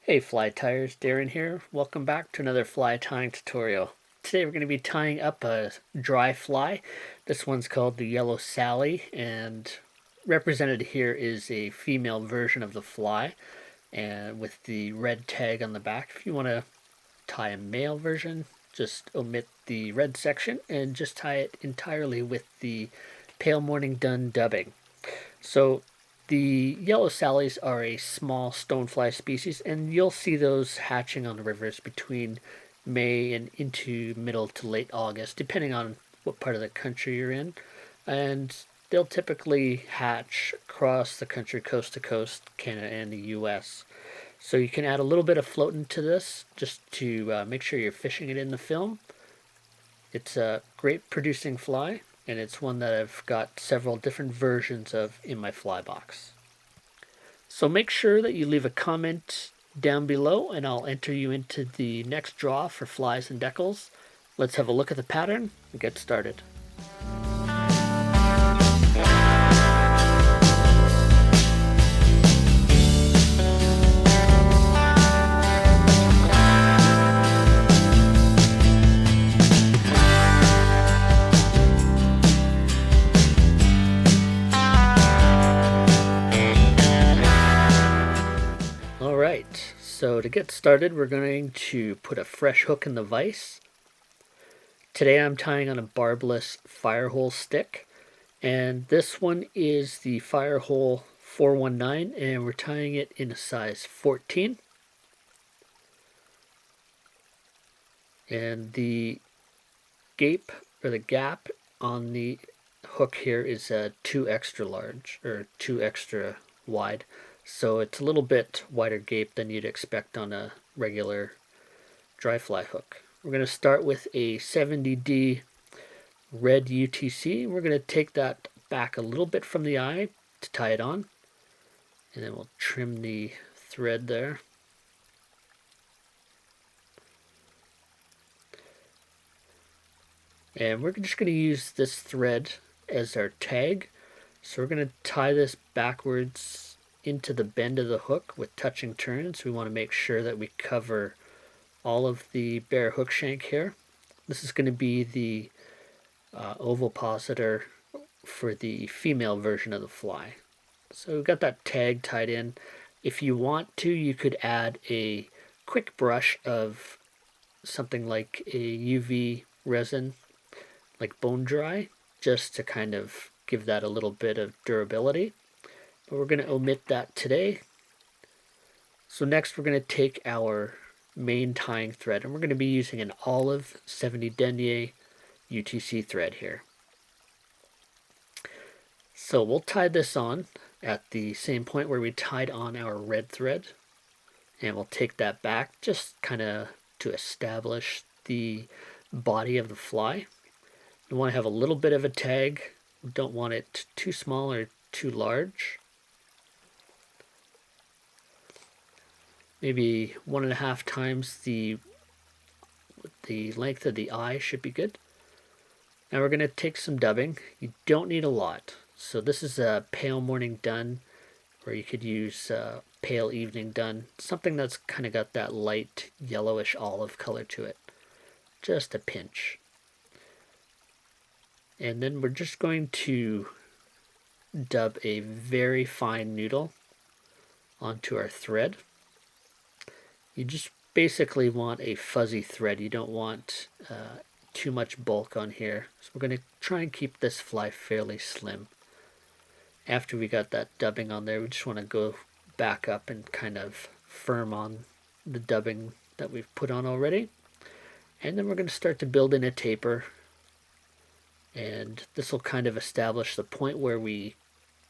Hey fly tyers, Darren here. Welcome back to another fly tying tutorial. Today we're going to be tying up a dry fly. This one's called the yellow Sally, and represented here is a female version of the fly and with the red tag on the back. If you want to tie a male version, just omit the red section and just tie it entirely with the pale morning dun dubbing. So the yellow sallies are a small stonefly species, and you'll see those hatching on the rivers between May and into middle to late August, depending on what part of the country you're in. And they'll typically hatch across the country, coast to coast, Canada and the US. So you can add a little bit of floating to this just to make sure you're fishing it in the film. It's a great producing fly, and it's one that I've got several different versions of in my fly box. So make sure that you leave a comment down below and I'll enter you into the next draw for flies and decals. Let's have a look at the pattern and get started. Alright, so to get started we're going to put a fresh hook in the vise. Today I'm tying on a barbless Firehole stick, and this one is the Firehole 419, and we're tying it in a size 14. And the gape or the gap on the hook here is 2 extra large or 2 extra wide, so it's a little bit wider gape than you'd expect on a regular dry fly hook. We're going to start with a 70D red UTC. We're going to take that back a little bit from the eye to tie it on, and then we'll trim the thread there. And we're just going to use this thread as our tag. So we're going to tie this backwards into the bend of the hook with touching turns. We want to make sure that we cover all of the bare hook shank here. This is going to be the ovipositor for the female version of the fly. So we've got that tag tied in. If you want to, you could add a quick brush of something like a UV resin, like bone dry, just to kind of give that a little bit of durability. But we're going to omit that today. So next we're going to take our main tying thread, and we're going to be using an olive 70 denier UTC thread here. So we'll tie this on at the same point where we tied on our red thread, and we'll take that back just kind of to establish the body of the fly. You want to have a little bit of a tag. You don't want it too small or too large. Maybe 1.5 times the length of the eye should be good. Now we're going to take some dubbing. You don't need a lot. So this is a pale morning dun, or you could use pale evening dun, something that's kind of got that light yellowish olive color to it. Just a pinch. And then we're just going to dub a very fine noodle onto our thread. You just basically want a fuzzy thread. You don't want too much bulk on here. So we're going to try and keep this fly fairly slim. After we got that dubbing on there, we just want to go back up and kind of firm on the dubbing that we've put on already. And then we're going to start to build in a taper. And this will kind of establish the point where we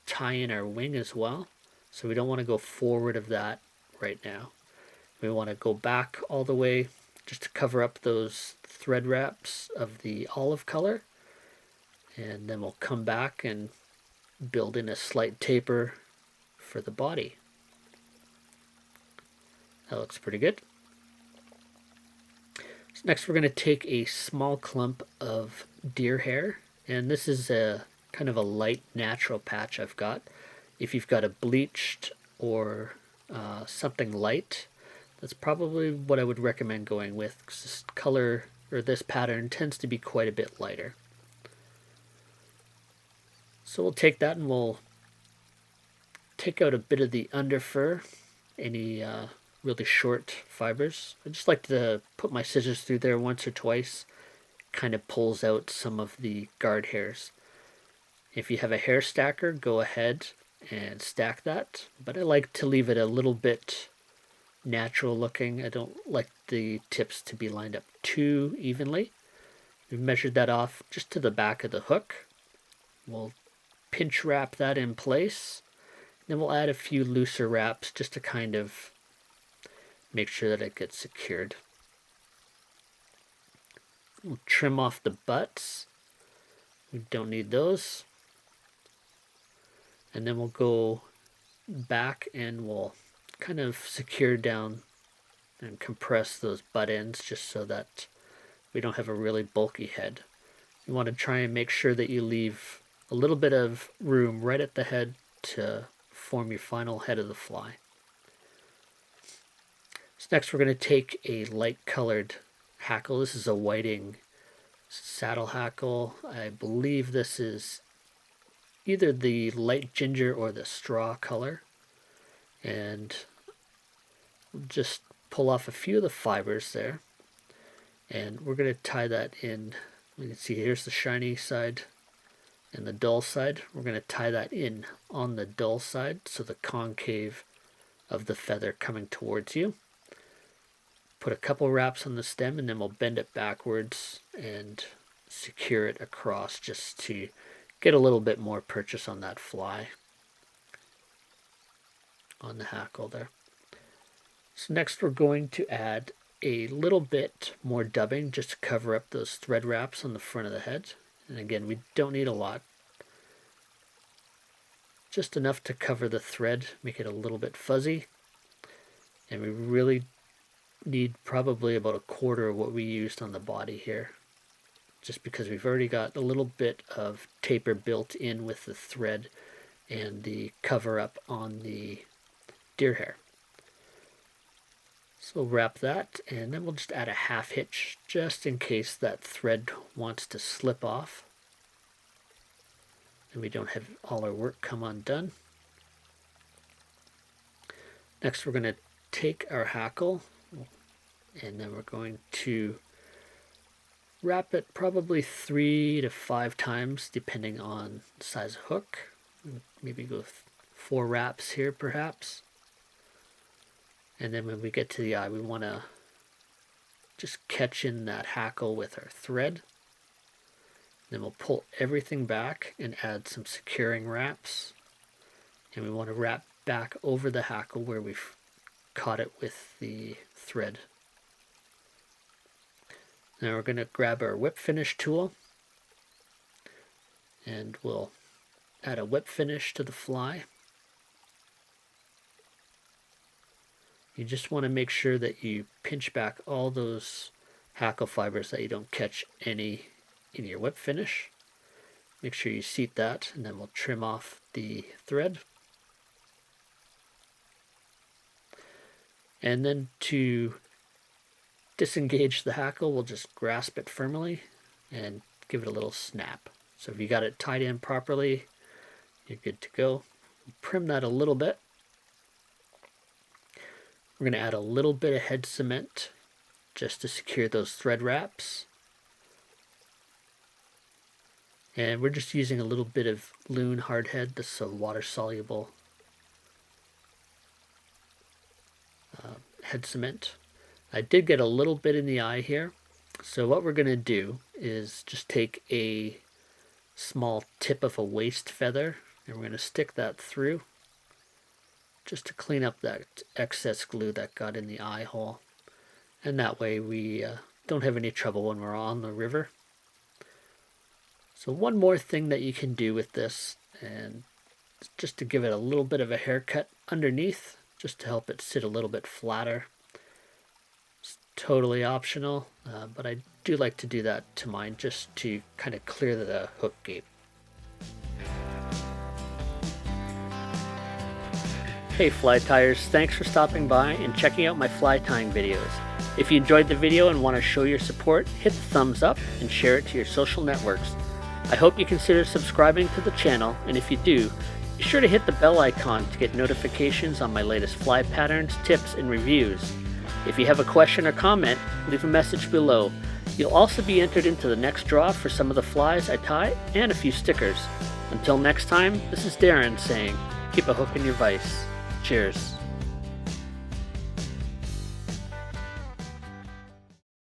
tie in our wing as well. So we don't want to go forward of that right now. We want to go back all the way just to cover up those thread wraps of the olive color. And then we'll come back and build in a slight taper for the body. That looks pretty good. So next we're going to take a small clump of deer hair, and this is a kind of a light natural patch I've got. If you've got a bleached or something light, That's probably what I would recommend going with, because this color or this pattern tends to be quite a bit lighter. So we'll take that and we'll take out a bit of the under fur, any really short fibers. I just like to put my scissors through there once or twice. Kind of pulls out some of the guard hairs. If you have a hair stacker, go ahead and stack that, but I like to leave it a little bit natural looking. I don't like the tips to be lined up too evenly. We've measured that off just to the back of the hook. We'll pinch wrap that in place. Then we'll add a few looser wraps just to kind of make sure that it gets secured. We'll trim off the butts. We don't need those. And then we'll go back and we'll kind of secure down and compress those butt ends just so that we don't have a really bulky head. You want to try and make sure that you leave a little bit of room right at the head to form your final head of the fly. So next we're going to take a light colored hackle. This is a whiting saddle hackle. I believe this is either the light ginger or the straw color. And we'll just pull off a few of the fibers there. And we're going to tie that in. You can see here's the shiny side and the dull side. We're going to tie that in on the dull side, so the concave of the feather coming towards you. Put a couple wraps on the stem and then we'll bend it backwards and secure it across just to get a little bit more purchase on that fly, on the hackle there. So next we're going to add a little bit more dubbing just to cover up those thread wraps on the front of the head. And again, we don't need a lot. Just enough to cover the thread, make it a little bit fuzzy. And we really need probably about a quarter of what we used on the body here. Just because we've already got a little bit of taper built in with the thread and the cover up on the deer hair. So we'll wrap that, and then we'll just add a half hitch just in case that thread wants to slip off and we don't have all our work come undone. Next we're going to take our hackle and then we're going to wrap it probably 3 to 5 times depending on the size of hook. Maybe go 4 wraps here perhaps. And then when we get to the eye, we want to just catch in that hackle with our thread. Then we'll pull everything back and add some securing wraps. And we want to wrap back over the hackle where we've caught it with the thread. Now we're going to grab our whip finish tool and we'll add a whip finish to the fly. You just want to make sure that you pinch back all those hackle fibers that you don't catch any in your whip finish. Make sure you seat that, and then we'll trim off the thread. And then to disengage the hackle, we'll just grasp it firmly and give it a little snap. So if you got it tied in properly, you're good to go. Prim that a little bit. We're going to add a little bit of head cement just to secure those thread wraps. And we're just using a little bit of loon hardhead. This is a water-soluble head cement. I did get a little bit in the eye here. So what we're going to do is just take a small tip of a waist feather and we're going to stick that through just to clean up that excess glue that got in the eye hole. And that way we don't have any trouble when we're on the river. So one more thing that you can do with this, and just to give it a little bit of a haircut underneath, just to help it sit a little bit flatter. It's totally optional, but I do like to do that to mine just to kind of clear the hook gape. Hey fly tiers, thanks for stopping by and checking out my fly tying videos. If you enjoyed the video and want to show your support, hit the thumbs up and share it to your social networks. I hope you consider subscribing to the channel, and if you do, be sure to hit the bell icon to get notifications on my latest fly patterns, tips, and reviews. If you have a question or comment, leave a message below. You'll also be entered into the next draw for some of the flies I tie and a few stickers. Until next time, this is Darren saying, keep a hook in your vise. Cheers.